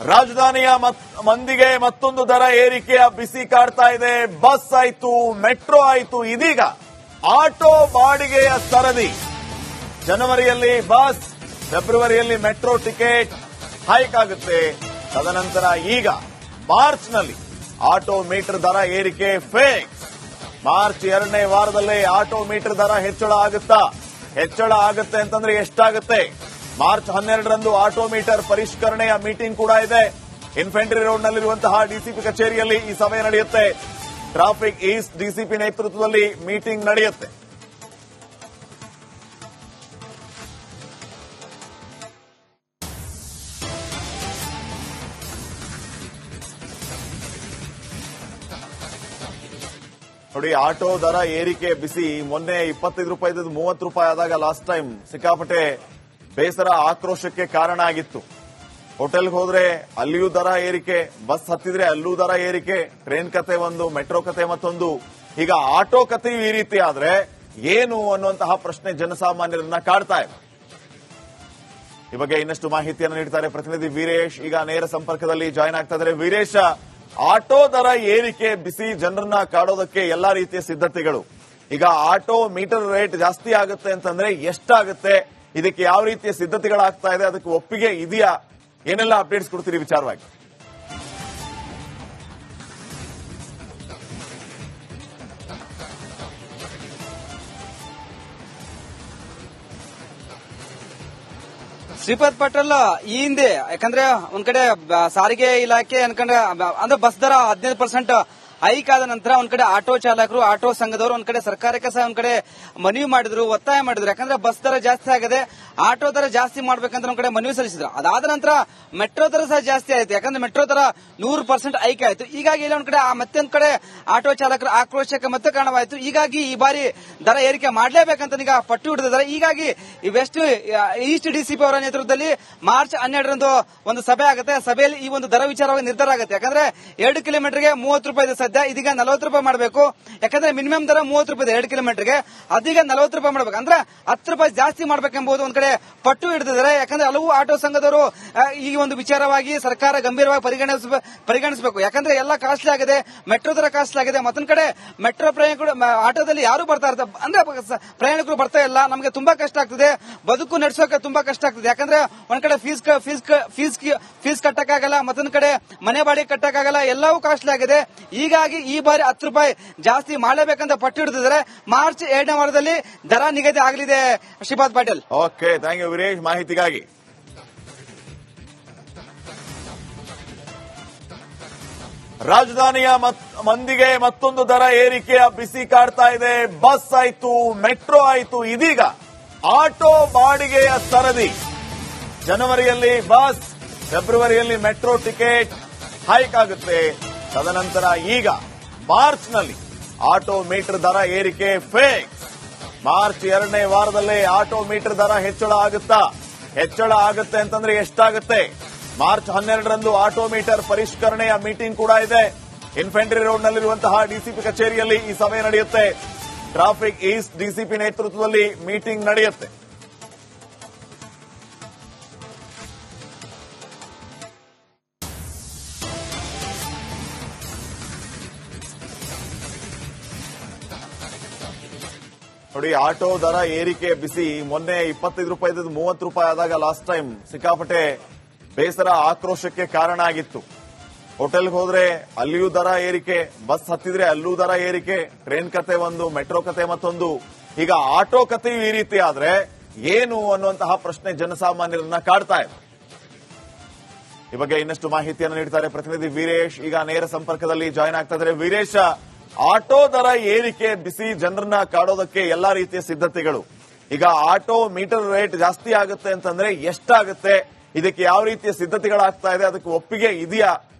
ರಾಜಧಾನಿಯ ಮಂದಿಗೆ ಮತ್ತೊಂದು ದರ ಏರಿಕೆಯ ಬಿಸಿ ಕಾಡ್ತಾ ಇದೆ. ಬಸ್ ಆಯ್ತು, ಮೆಟ್ರೋ ಆಯ್ತು, ಇದೀಗ ಆಟೋ ಬಾಡಿಗೆಯ ಸರದಿ. ಜನವರಿಯಲ್ಲಿ ಬಸ್, ಫೆಬ್ರವರಿಯಲ್ಲಿ ಮೆಟ್ರೋ ಟಿಕೆಟ್ ಹೈಕ್ ಆಗುತ್ತೆ. ತದನಂತರ ಈಗ ಮಾರ್ಚ್ನಲ್ಲಿ ಆಟೋ ಮೀಟರ್ ದರ ಏರಿಕೆ ಫಿಕ್ಸ್. ಮಾರ್ಚ್ 2ನೇ ವಾರದಲ್ಲೇ ಆಟೋ ಮೀಟರ್ ದರ ಹೆಚ್ಚಳ ಆಗುತ್ತಾ? ಹೆಚ್ಚಳ ಆಗುತ್ತೆ ಅಂತಂದ್ರೆ ಎಷ್ಟಾಗುತ್ತೆ? ಮಾರ್ಚ್ 12ರಂದು ಆಟೋ ಮೀಟರ್ ಪರಿಷ್ಕರಣೆಯ ಮೀಟಿಂಗ್ ಕೂಡ ಇದೆ. ಇನ್ಫೆಂಟ್ರಿ ರೋಡ್ನಲ್ಲಿರುವಂತಹ ಡಿಸಿಪಿ ಕಚೇರಿಯಲ್ಲಿ ಈ ಸಭೆ ನಡೆಯುತ್ತೆ. ಟ್ರಾಫಿಕ್ ಈಸ್ಟ್ ಡಿಸಿಪಿ ನೇತೃತ್ವದಲ್ಲಿ ಮೀಟಿಂಗ್ ನಡೆಯುತ್ತೆ. ನೋಡಿ, ಆಟೋ ದರ ಏರಿಕೆ ಬಿಸಿ ಮೊನ್ನೆ 25 ರೂಪಾಯಿ 30 ರೂಪಾಯಿ ಆದಾಗ ಲಾಸ್ಟ್ ಟೈಮ್ ಸಿಕ್ಕಾಪಟ್ಟೆ ಬೇಸರ, ಆಕ್ರೋಶಕ್ಕೆ ಕಾರಣ ಆಗಿತ್ತು. ಹೋಟೆಲ್ಗೆ ಹೋದ್ರೆ ಅಲ್ಲಿಯೂ ದರ ಏರಿಕೆ, ಬಸ್ ಹತ್ತಿದ್ರೆ ಅಲ್ಲೂ ದರ ಏರಿಕೆ, ಟ್ರೈನ್ ಕತೆ ಒಂದು, ಮೆಟ್ರೋ ಕತೆ ಮತ್ತೊಂದು. ಈಗ ಆಟೋ ಕತೆಯೂ ಈ ರೀತಿ ಆದ್ರೆ ಏನು ಅನ್ನುವಂತಹ ಪ್ರಶ್ನೆ ಜನಸಾಮಾನ್ಯರನ್ನ ಕಾಡ್ತಾ ಇದೆ. ಈ ಬಗ್ಗೆ ಇನ್ನಷ್ಟು ಮಾಹಿತಿಯನ್ನು ನೀಡ್ತಾರೆ ಪ್ರತಿನಿಧಿ ವೀರೇಶ್. ಈಗ ನೇರ ಸಂಪರ್ಕದಲ್ಲಿ ಜಾಯಿನ್ ಆಗ್ತಾ ಇದ್ದಾರೆ. ವೀರೇಶ, ಆಟೋ ದರ ಏರಿಕೆ ಬಿಸಿ ಜನರನ್ನ ಕಾಡೋದಕ್ಕೆ ಎಲ್ಲಾ ರೀತಿಯ ಸಿದ್ಧತೆಗಳು. ಈಗ ಆಟೋ ಮೀಟರ್ ರೇಟ್ ಜಾಸ್ತಿ ಆಗುತ್ತೆ ಅಂತಂದ್ರೆ ಎಷ್ಟಾಗುತ್ತೆ? ಇದಕ್ಕೆ ಯಾವ ರೀತಿಯ ಸಿದ್ಧತೆಗಳಾಗ್ತಾ ಇದೆ? ಅದಕ್ಕೆ ಒಪ್ಪಿಗೆ ಇದೆಯಾ? ಏನೆಲ್ಲ ಅಪ್ಡೇಟ್ಸ್ ಕೊಡ್ತೀರಿ ವಿಚಾರವಾಗಿ? ಶ್ರೀಪಾದ್ ಪಟೇಲ್, ಈ ಹಿಂದೆ ಯಾಕಂದ್ರೆ ಒಂದ್ ಕಡೆ ಸಾರಿಗೆ ಇಲಾಖೆ ಅನ್ಕೊಂಡ್ರೆ ಅಂದ್ರೆ ಬಸ್ ದರ 15% ಹೈಕ್ ಆದ ನಂತರ ಒಂದ್ ಕಡೆ ಆಟೋ ಚಾಲಕರು, ಆಟೋ ಸಂಘದವರು ಒಂದ್ ಕಡೆ ಸರ್ಕಾರಕ್ಕೆ ಸಹ ಒಂದ್ ಕಡೆ ಮನವಿ ಮಾಡಿದ್ರು, ಒತ್ತಾಯ ಮಾಡಿದ್ರು. ಯಾಕಂದ್ರೆ ಬಸ್ ದರ ಜಾಸ್ತಿ ಆಗಿದೆ, ಆಟೋ ದರ ಜಾಸ್ತಿ ಮಾಡ್ಬೇಕಂತ ಒಂದ್ ಕಡೆ ಮನವಿ ಸಲ್ಲಿಸಿದ್ರು. ಅದಾದ ನಂತರ ಮೆಟ್ರೋ ದರ ಸಹ ಜಾಸ್ತಿ ಆಯ್ತು. ಯಾಕಂದ್ರೆ ಮೆಟ್ರೋ ದರ 100% ಹೈಕ್ ಆಯ್ತು. ಹೀಗಾಗಿ ಇಲ್ಲಿ ಒಂದ್ ಕಡೆ ಮತ್ತೊಂದ್ ಕಡೆ ಆಟೋ ಚಾಲಕರ ಆಕ್ರೋಶಕ್ಕೆ ಮತ್ತೆ ಕಾರಣವಾಯಿತು. ಹೀಗಾಗಿ ಈ ಬಾರಿ ದರ ಏರಿಕೆ ಮಾಡಲೇಬೇಕಂತ ಈಗ ಪಟ್ಟು ಹಿಡಿದಿದ್ದಾರೆ. ಹೀಗಾಗಿ ಈ ಈಸ್ಟ್ ಡಿಸಿಪಿ ಅವರ ನೇತೃತ್ವದಲ್ಲಿ ಮಾರ್ಚ್ 12ರಂದು ಒಂದು ಸಭೆ ಆಗುತ್ತೆ. ಸಭೆಯಲ್ಲಿ ಈ ಒಂದು ದರ ವಿಚಾರವಾಗಿ ನಿರ್ಧಾರ ಆಗುತ್ತೆ. ಯಾಕಂದ್ರೆ 2 ಕಿಲೋಮೀಟರ್ಗೆ 30 ರೂಪಾಯಿ ಇದೆ ಸದ್ಯ, ಇದೀಗ 40 ರೂಪಾಯಿ ಮಾಡಬೇಕು. ಯಾಕಂದ್ರೆ ಮಿನಿಮಮ್ ದರ 30 ರೂಪಾಯಿ ಇದೆ 2 ಕಿಲೋಮೀಟರ್ಗೆ, ಅದೀಗ 40 ರೂಪಾಯಿ ಮಾಡಬೇಕು. ಅಂದ್ರೆ 10 ರೂಪಾಯಿ ಜಾಸ್ತಿ ಮಾಡಬೇಕೆಂಬುದು ಒಂದ್ ಕಡೆ ಪಟ್ಟು ಹಿಡಿದಿದ್ದಾರೆ. ಯಾಕಂದ್ರೆ ಹಲವು ಆಟೋ ಸಂಘದವರು ಈ ಒಂದು ವಿಚಾರವಾಗಿ ಸರ್ಕಾರ ಗಂಭೀರವಾಗಿ ಪರಿಗಣಿಸಬೇಕು. ಯಾಕಂದ್ರೆ ಎಲ್ಲ ಕಾಸ್ಟ್ಲಿ ಆಗಿದೆ, ಮೆಟ್ರೋ ದರ ಕಾಸ್ಟ್ಲಿ ಆಗಿದೆ. ಮತ್ತೊಂದ್ ಕಡೆ ಮೆಟ್ರೋ ಪ್ರಯಾಣಿಕರು ಆಟೋದಲ್ಲಿ ಯಾರು ಬರ್ತಾ ಇರ್ತಾರೆ ಅಂದ್ರೆ ಪ್ರಯಾಣಿಕರು ಬರ್ತಾ ಇಲ್ಲ. ನಮಗೆ ತುಂಬಾ ಕಷ್ಟ ಆಗ್ತದೆ, ಬದುಕು ನಡೆಸೋಕೆ ತುಂಬಾ ಕಷ್ಟ ಆಗ್ತದೆ. ಯಾಕಂದ್ರೆ ಒಂದ್ ಕಡೆ ಫೀಸ್ ಕಟ್ಟಕ್ಕಾಗಲ್ಲ, ಮತ್ತೊಂದ್ ಕಡೆ ಮನೆ ಬಾಡಿಗೆ ಕಟ್ಟಕ್ಕಾಗಲ್ಲ, ಎಲ್ಲವೂ ಕಾಸ್ಟ್ಲಿ ಆಗಿದೆ. ಹೀಗಾಗಿ ಈ ಬಾರಿ 10 ರೂಪಾಯಿ ಜಾಸ್ತಿ ಮಾಡಲೇಬೇಕಂತ ಪಟ್ಟು ಹಿಡಿದಿದ್ದಾರೆ. ಮಾರ್ಚ್ 2ನೇ ವಾರದಲ್ಲಿ ದರ ನಿಗದಿ ಆಗಲಿದೆ. Shripad Patil, okay, thank you Veeresh ಮಾಹಿತಿಗಾಗಿ. ರಾಜಧಾನಿಯ ಮಂದಿಗೆ ಮತ್ತೊಂದು ದರ ಏರಿಕೆಯ ಬಿಸಿ ಕಾಡ್ತಾ ಇದೆ. ಬಸ್ ಆಯ್ತು, ಮೆಟ್ರೋ ಆಯ್ತು, ಇದೀಗ ಆಟೋ ಬಾಡಿಗೆಯ ಸರದಿ. ಜನವರಿಯಲ್ಲಿ ಬಸ್, ಫೆಬ್ರವರಿಯಲ್ಲಿ ಮೆಟ್ರೋ ಟಿಕೆಟ್ ಹೈಕ್ ಆಗುತ್ತೆ. ತದನಂತರ ಈಗ ಮಾರ್ಚ್ನಲ್ಲಿ ಆಟೋ ಮೀಟರ್ ದರ ಏರಿಕೆ ಫಿಕ್ಸ್. ಮಾರ್ಚ್ 2ನೇ ವಾರದಲ್ಲೇ ಆಟೋ ಮೀಟರ್ ದರ ಹೆಚ್ಚಳ ಆಗುತ್ತಾ? ಹೆಚ್ಚಳ ಆಗುತ್ತೆ ಅಂತಂದ್ರೆ ಎಷ್ಟಾಗುತ್ತೆ? ಮಾರ್ಚ್ 12ರಂದು ಆಟೋ ಮೀಟರ್ ಪರಿಷ್ಕರಣೆಯ ಮೀಟಿಂಗ್ ಕೂಡ ಇದೆ. ಇನ್ಫೆಂಟ್ರಿ ರೋಡ್ನಲ್ಲಿರುವಂತಹ ಡಿಸಿಪಿ ಕಚೇರಿಯಲ್ಲಿ ಈ ಸಭೆ ನಡೆಯುತ್ತೆ. ಟ್ರಾಫಿಕ್ ಈಸ್ಟ್ ಡಿಸಿಪಿ ನೇತೃತ್ವದಲ್ಲಿ ಮೀಟಿಂಗ್ ನಡೆಯುತ್ತೆ. ನೋಡಿ, ಆಟೋ ದರ ಏರಿಕೆ ಬಿಸಿ ಮೊನ್ನೆ 25 ರೂಪಾಯಿ 30 ರೂಪಾಯಿ ಆದಾಗ ಲಾಸ್ಟ್ ಟೈಮ್ ಸಿಕ್ಕಾಪಟ್ಟೆ ಬೇಸರ, ಆಕ್ರೋಶಕ್ಕೆ ಕಾರಣ ಆಗಿತ್ತು. ಹೋಟೆಲ್ಗೆ ಹೋದ್ರೆ ಅಲ್ಲಿಯೂ ದರ ಏರಿಕೆ, ಬಸ್ ಹತ್ತಿದ್ರೆ ಅಲ್ಲೂ ದರ ಏರಿಕೆ, ಟ್ರೈನ್ ಕತೆ ಒಂದು, ಮೆಟ್ರೋ ಕತೆ ಮತ್ತೊಂದು. ಈಗ ಆಟೋ ಕತೆಯೂ ಈ ರೀತಿ ಆದ್ರೆ ಏನು ಅನ್ನುವಂತಹ ಪ್ರಶ್ನೆ ಜನಸಾಮಾನ್ಯರನ್ನ ಕಾಡ್ತಾ ಇದೆ. ಈ ಬಗ್ಗೆ ಇನ್ನಷ್ಟು ಮಾಹಿತಿಯನ್ನು ನೀಡ್ತಾರೆ ಪ್ರತಿನಿಧಿ ವೀರೇಶ್. ಈಗ ನೇರ ಸಂಪರ್ಕದಲ್ಲಿ ಜಾಯಿನ್ ಆಗ್ತಾ ಇದ್ದಾರೆ. ವೀರೇಶ, ಆಟೋ ದರ ಏರಿಕೆ ಬಿಸಿ ಜನರನ್ನ ಕಾಡೋದಕ್ಕೆ ಎಲ್ಲಾ ರೀತಿಯ ಸಿದ್ಧತೆಗಳು. ಈಗ ಆಟೋ ಮೀಟರ್ ರೇಟ್ ಜಾಸ್ತಿ ಆಗುತ್ತೆ ಅಂತಂದ್ರೆ ಎಷ್ಟಾಗುತ್ತೆ? ಇದಕ್ಕೆ ಯಾವ ರೀತಿಯ ಸಿದ್ಧತೆಗಳಾಗ್ತಾ ಇದೆ? ಅದಕ್ಕೆ ಒಪ್ಪಿಗೆ ಇದೆಯಾ?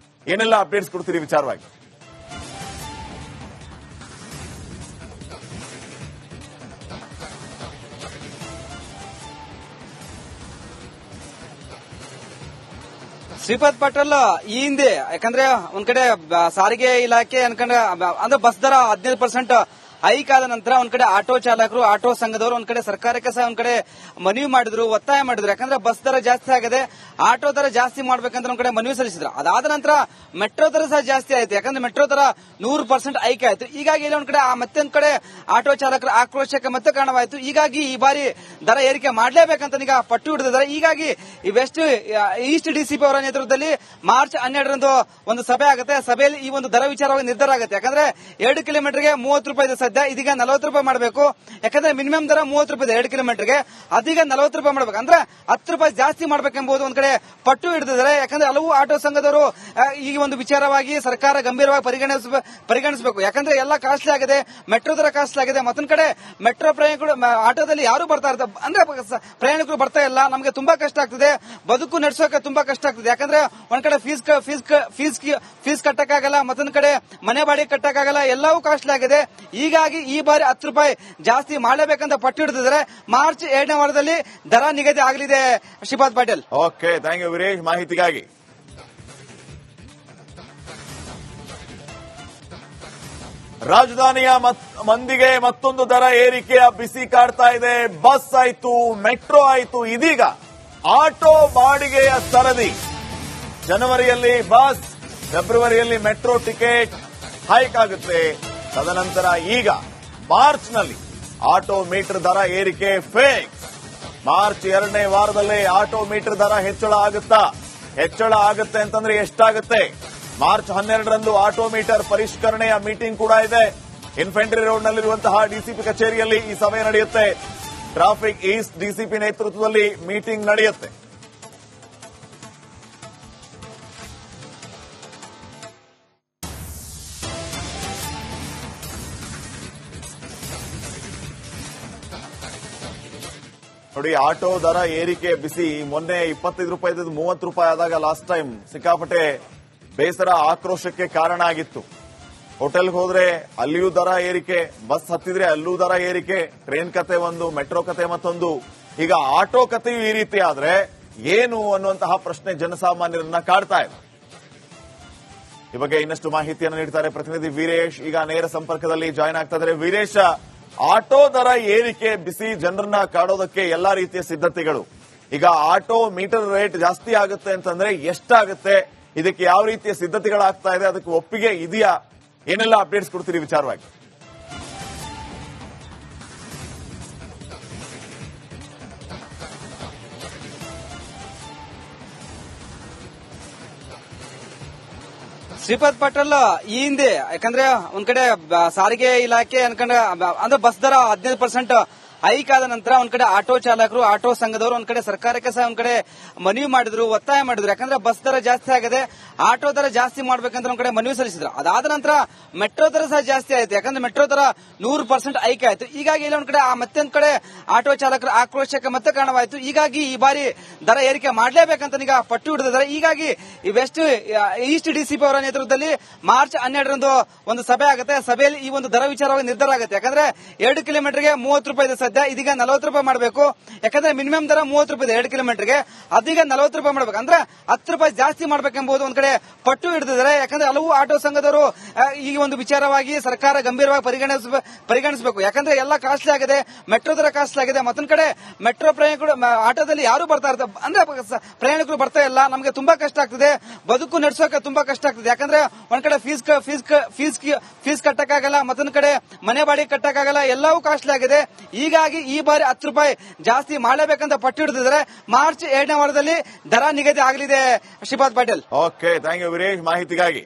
ಏನೆಲ್ಲ ಅಪ್ಡೇಟ್ಸ್ ಕೊಡ್ತೀರಿ ವಿಚಾರವಾಗಿ? ಶ್ರೀಪಾದ್ ಪಟೇಲ್, ಈ ಹಿಂದೆ ಯಾಕಂದ್ರೆ ಒಂದ್ ಕಡೆ ಸಾರಿಗೆ ಇಲಾಖೆ ಅನ್ಕೊಂಡ್ರೆ ಅಂದ್ರೆ ಬಸ್ ದರ 15% ಹೈಕ್ ಆದ ನಂತರ ಒಂದ್ ಕಡೆ ಆಟೋ ಚಾಲಕರು ಆಟೋ ಸಂಘದವರು ಒಂದ್ ಕಡೆ ಸರ್ಕಾರಕ್ಕೆ ಸಹ ಒಂದ್ ಕಡೆ ಮನವಿ ಮಾಡಿದ್ರು, ಒತ್ತಾಯ ಮಾಡಿದ್ರು. ಯಾಕಂದ್ರೆ ಬಸ್ ದರ ಜಾಸ್ತಿ ಆಗಿದೆ, ಆಟೋ ದರ ಜಾಸ್ತಿ ಮಾಡ್ಬೇಕಂತ ಒಂದ್ ಕಡೆ ಮನವಿ ಸಲ್ಲಿಸಿದ್ರು. ಅದಾದ ನಂತರ ಮೆಟ್ರೋ ದರ ಸಹ ಜಾಸ್ತಿ ಆಯ್ತು. ಯಾಕಂದ್ರೆ ಮೆಟ್ರೋ ದರ 100% ಹೈಕ್ ಆಯ್ತು. ಹೀಗಾಗಿ ಇಲ್ಲಿ ಒಂದ್ ಕಡೆ ಮತ್ತೊಂದ್ ಕಡೆ ಆಟೋ ಚಾಲಕರ ಆಕ್ರೋಶಕ್ಕೆ ಮತ್ತೆ ಕಾರಣವಾಯಿತು. ಹೀಗಾಗಿ ಈ ಬಾರಿ ದರ ಏರಿಕೆ ಮಾಡಲೇಬೇಕಂತ ಈಗ ಪಟ್ಟು ಹಿಡಿದಿದ್ದಾರೆ. ಹೀಗಾಗಿ ಈ ಈಸ್ಟ್ ಡಿಸಿಪಿ ಅವರ ನೇತೃತ್ವದಲ್ಲಿ ಮಾರ್ಚ್ 12ರಂದು ಒಂದು ಸಭೆ ಆಗುತ್ತೆ. ಸಭೆಯಲ್ಲಿ ಈ ಒಂದು ದರ ವಿಚಾರವಾಗಿ ನಿರ್ಧಾರ ಆಗುತ್ತೆ. ಯಾಕಂದ್ರೆ 2 ಕಿಲೋಮೀಟರ್ಗೆ 30 ರೂಪಾಯಿ ಇದೆ ಸದ್ಯ, ಇದೀಗ 40 ರೂಪಾಯಿ ಮಾಡಬೇಕು. ಯಾಕಂದ್ರೆ ಮಿನಿಮಮ್ ದರ 30 ರೂಪಾಯಿ ಇದೆ 2 ಕಿಲೋಮೀಟರ್ಗೆ, ಅದೀಗ 40 ರೂಪಾಯಿ ಮಾಡಬೇಕು. ಅಂದ್ರೆ 10 ರೂಪಾಯಿ ಜಾಸ್ತಿ ಮಾಡಬೇಕೆಂಬುದು ಒಂದ್ ಕಡೆ ಪಟ್ಟು ಹಿಡಿದಿದ್ದಾರೆ. ಯಾಕಂದ್ರೆ ಹಲವು ಆಟೋ ಸಂಘದವರು ಈ ಒಂದು ವಿಚಾರವಾಗಿ ಸರ್ಕಾರ ಗಂಭೀರವಾಗಿ ಪರಿಗಣಿಸಬೇಕು. ಯಾಕಂದ್ರೆ ಎಲ್ಲ ಕಾಸ್ಟ್ಲಿ ಆಗಿದೆ, ಮೆಟ್ರೋ ದರ ಕಾಸ್ಟ್ಲಿ ಆಗಿದೆ. ಮತ್ತೊಂದ್ ಕಡೆ ಮೆಟ್ರೋ ಪ್ರಯಾಣಿಕರು ಆಟೋದಲ್ಲಿ ಯಾರು ಬರ್ತಾ ಇರ್ತಾರೆ ಅಂದ್ರೆ ಪ್ರಯಾಣಿಕರು ಬರ್ತಾ ಇಲ್ಲ, ನಮಗೆ ತುಂಬಾ ಕಷ್ಟ ಆಗ್ತದೆ, ಬದುಕು ನಡೆಸೋಕೆ ತುಂಬಾ ಕಷ್ಟ ಆಗ್ತದೆ. ಯಾಕಂದ್ರೆ ಒಂದ್ ಕಡೆ ಫೀಸ್ ಕಟ್ಟಕ್ಕಾಗಲ್ಲ, ಮತ್ತೊಂದ್ ಕಡೆ ಮನೆ ಬಾಡಿಗೆ ಕಟ್ಟಕ್ಕಾಗಲ್ಲ, ಎಲ್ಲವೂ ಕಾಸ್ಟ್ಲಿ ಆಗಿದೆ. ಹೀಗಾಗಿ ಈ ಬಾರಿ 10 ರೂಪಾಯಿ ಜಾಸ್ತಿ ಮಾಡಲೇಬೇಕಂತ ಪಟ್ಟು ಹಿಡಿದಿದ್ದಾರೆ. ಮಾರ್ಚ್ 2ನೇ ವಾರದಲ್ಲಿ ದರ ನಿಗದಿ ಆಗಲಿದೆ. Shripad Patil. Okay, thank you Veeresh ಮಾಹಿತಿಗಾಗಿ. ರಾಜಧಾನಿಯ ಮಂದಿಗೆ ಮತ್ತೊಂದು ದರ ಏರಿಕೆಯ ಬಿಸಿ ಕಾಡ್ತಾ ಇದೆ. ಬಸ್ ಆಯ್ತು, ಮೆಟ್ರೋ ಆಯ್ತು, ಇದೀಗ ಆಟೋ ಬಾಡಿಗೆಯ ಸರದಿ. ಜನವರಿಯಲ್ಲಿ ಬಸ್, ಫೆಬ್ರವರಿಯಲ್ಲಿ ಮೆಟ್ರೋ ಟಿಕೆಟ್ ಹೈಕ್ ಆಗುತ್ತೆ. ತದನಂತರ ಈಗ ಮಾರ್ಚ್ನಲ್ಲಿ ಆಟೋ ಮೀಟರ್ ದರ ಏರಿಕೆ ಫಿಕ್ಸ್. ಮಾರ್ಚ್ 2ನೇ ವಾರದಲ್ಲೇ ಆಟೋ ಮೀಟರ್ ದರ ಹೆಚ್ಚಳ ಆಗುತ್ತಾ? ಹೆಚ್ಚಳ ಆಗುತ್ತೆ ಅಂತಂದ್ರೆ ಎಷ್ಟಾಗುತ್ತೆ? ಮಾರ್ಚ್ 12ರಂದು ಆಟೋ ಮೀಟರ್ ಪರಿಷ್ಕರಣೆಯ ಮೀಟಿಂಗ್ ಕೂಡ ಇದೆ. ಇನ್ಫೆಂಟ್ರಿ ರೋಡ್ನಲ್ಲಿರುವಂತಹ ಡಿಸಿಪಿ ಕಚೇರಿಯಲ್ಲಿ ಈ ಸಭೆ ನಡೆಯುತ್ತೆ. ಟ್ರಾಫಿಕ್ ಈಸ್ಟ್ ಡಿಸಿಪಿ ನೇತೃತ್ವದಲ್ಲಿ ಮೀಟಿಂಗ್ ನಡೆಯುತ್ತೆ. ನೋಡಿ, ಆಟೋ ದರ ಏರಿಕೆ ಬಿಸಿ ಮೊನ್ನೆ 25 ರೂಪಾಯಿ 30 ರೂಪಾಯಿ ಆದಾಗ ಲಾಸ್ಟ್ ಟೈಮ್ ಸಿಕ್ಕಾಪಟ್ಟೆ ಬೇಸರ, ಆಕ್ರೋಶಕ್ಕೆ ಕಾರಣ ಆಗಿತ್ತು. ಹೋಟೆಲ್ಗೆ ಹೋದ್ರೆ ಅಲ್ಲಿಯೂ ದರ ಏರಿಕೆ, ಬಸ್ ಹತ್ತಿದ್ರೆ ಅಲ್ಲೂ ದರ ಏರಿಕೆ, ಟ್ರೈನ್ ಕತೆ ಒಂದು, ಮೆಟ್ರೋ ಕತೆ ಮತ್ತೊಂದು. ಈಗ ಆಟೋ ಕತೆಯೂ ಈ ರೀತಿ ಆದ್ರೆ ಏನು ಅನ್ನುವಂತಹ ಪ್ರಶ್ನೆ ಜನಸಾಮಾನ್ಯರನ್ನ ಕಾಡ್ತಾ ಇದೆ. ಈ ಬಗ್ಗೆ ಇನ್ನಷ್ಟು ಮಾಹಿತಿಯನ್ನು ನೀಡ್ತಾರೆ ಪ್ರತಿನಿಧಿ ವೀರೇಶ್. ಈಗ ನೇರ ಸಂಪರ್ಕದಲ್ಲಿ ಜಾಯ್ನ್ ಆಗ್ತಾ ಇದ್ದಾರೆ. ವೀರೇಶ, ಆಟೋ ದರ ಏರಿಕೆ ಬಿಸಿ ಜನರನ್ನ ಕಾಡೋದಕ್ಕೆ ಎಲ್ಲಾ ರೀತಿಯ ಸಿದ್ಧತೆಗಳು. ಈಗ ಆಟೋ ಮೀಟರ್ ರೇಟ್ ಜಾಸ್ತಿ ಆಗುತ್ತೆ ಅಂತಂದ್ರೆ ಎಷ್ಟಾಗುತ್ತೆ, ಇದಕ್ಕೆ ಯಾವ ರೀತಿಯ ಸಿದ್ಧತೆಗಳಾಗ್ತಾ ಇದೆ, ಅದಕ್ಕೆ ಒಪ್ಪಿಗೆ ಇದೆಯಾ, ಏನೆಲ್ಲ ಅಪ್ಡೇಟ್ಸ್ ಕೊಡ್ತೀರಿ ವಿಚಾರವಾಗಿ? ಶ್ರೀಪಾದ್ ಪಾಟೀಲ್, ಈ ಹಿಂದೆ ಯಾಕಂದ್ರೆ ಒಂದ್ ಕಡೆ ಸಾರಿಗೆ ಇಲಾಖೆ ಅನ್ಕೊಂಡ್ರೆ ಅಂದ್ರೆ ಬಸ್ ದರ 15% ಹೈಕ್ ಆದ ನಂತರ ಒಂದ್ ಕಡೆ ಆಟೋ ಚಾಲಕರು ಆಟೋ ಸಂಘದವರು ಒಂದ್ ಕಡೆ ಸರ್ಕಾರಕ್ಕೆ ಸಹ ಒಂದ್ ಕಡೆ ಮನವಿ ಮಾಡಿದ್ರು, ಒತ್ತಾಯ ಮಾಡಿದ್ರು. ಯಾಕಂದ್ರೆ ಬಸ್ ದರ ಜಾಸ್ತಿ ಆಗಿದೆ, ಆಟೋ ದರ ಜಾಸ್ತಿ ಮಾಡ್ಬೇಕಂತ ಒಂದ್ ಕಡೆ ಮನವಿ ಸಲ್ಲಿಸಿದ್ರು. ಅದಾದ ನಂತರ ಮೆಟ್ರೋ ದರ ಸಹ ಜಾಸ್ತಿ ಆಯ್ತು. ಯಾಕಂದ್ರೆ ಮೆಟ್ರೋ ದರ 100% ಹೈಕ್ ಆಯ್ತು. ಹೀಗಾಗಿ ಇಲ್ಲಿ ಒಂದ್ ಕಡೆ ಮತ್ತೊಂದ್ ಕಡೆ ಆಟೋ ಚಾಲಕರ ಆಕ್ರೋಶಕ್ಕೆ ಮತ್ತೆ ಕಾರಣವಾಯಿತು. ಹೀಗಾಗಿ ಈ ಬಾರಿ ದರ ಏರಿಕೆ ಮಾಡಲೇಬೇಕಂತ ಈಗ ಪಟ್ಟು ಹಿಡಿದಿದ್ದಾರೆ. ಹೀಗಾಗಿ ಈಸ್ಟ್ ಡಿಸಿಪಿ ಅವರ ನೇತೃತ್ವದಲ್ಲಿ ಮಾರ್ಚ್ 12ರಂದು ಒಂದು ಸಭೆ ಆಗುತ್ತೆ. ಸಭೆಯಲ್ಲಿ ಈ ಒಂದು ದರ ವಿಚಾರವಾಗಿ ನಿರ್ಧಾರ ಆಗುತ್ತೆ. ಯಾಕಂದ್ರೆ 2 ಕಿಲೋಮೀಟರ್ಗೆ 30 ರೂಪಾಯಿ ಇದೆ ಸದ್ಯ, ಇದೀಗ 40 ರೂಪಾಯಿ ಮಾಡಬೇಕು. ಯಾಕಂದ್ರೆ ಮಿನಿಮಮ್ ದರ 30 ರೂಪಾಯಿ ಇದೆ 2 ಕಿಲೋಮೀಟರ್ಗೆ, ಅದೀಗ 40 ರೂಪಾಯಿ ಮಾಡಬೇಕು. ಅಂದ್ರೆ 10 ರೂಪಾಯಿ ಜಾಸ್ತಿ ಮಾಡಬೇಕೆಂಬುದು ಒಂದ್ ಕಡೆ ಪಟ್ಟು ಹಿಡಿದಿದ್ದಾರೆ. ಯಾಕಂದ್ರೆ ಹಲವು ಆಟೋ ಸಂಘದವರು ಈ ಒಂದು ವಿಚಾರವಾಗಿ ಸರ್ಕಾರ ಗಂಭೀರವಾಗಿ ಪರಿಗಣಿಸಬೇಕು. ಯಾಕಂದ್ರೆ ಎಲ್ಲ ಕಾಸ್ಟ್ಲಿ ಆಗಿದೆ, ಮೆಟ್ರೋ ದರ ಕಾಸ್ಟ್ಲಿ ಆಗಿದೆ. ಮತ್ತೊಂದ್ ಕಡೆ ಮೆಟ್ರೋ ಪ್ರಯಾಣಿಕರು ಆಟೋದಲ್ಲಿ ಯಾರು ಬರ್ತಾ ಇರ್ತಾರೆ ಅಂದ್ರೆ ಪ್ರಯಾಣಿಕರು ಬರ್ತಾ ಇಲ್ಲ, ನಮಗೆ ತುಂಬಾ ಕಷ್ಟ ಆಗ್ತದೆ, ಬದುಕು ನಡೆಸೋಕೆ ತುಂಬಾ ಕಷ್ಟ ಆಗ್ತದೆ. ಯಾಕಂದ್ರೆ ಒಂದ್ ಕಡೆ ಫೀಸ್ ಕಟ್ಟಕ್ಕಾಗಲ್ಲ, ಮತ್ತೊಂದ್ ಕಡೆ ಮನೆ ಬಾಡಿಗೆ ಕಟ್ಟಕ್ಕಾಗಲ್ಲ, ಎಲ್ಲವೂ ಕಾಸ್ಟ್ಲಿ ಆಗಿದೆ. ಹೀಗಾಗಿ ಈ ಬಾರಿ 10 ರೂಪಾಯಿ ಜಾಸ್ತಿ ಮಾಡಲೇಬೇಕಂತ ಪಟ್ಟು ಹಿಡಿದಿದ್ದಾರೆ. ಮಾರ್ಚ್ 2ನೇ ವಾರದಲ್ಲಿ ದರ ನಿಗದಿ ಆಗಲಿದೆ. Shripad Patil. Okay, thank you Veeresh ಮಾಹಿತಿಗಾಗಿ.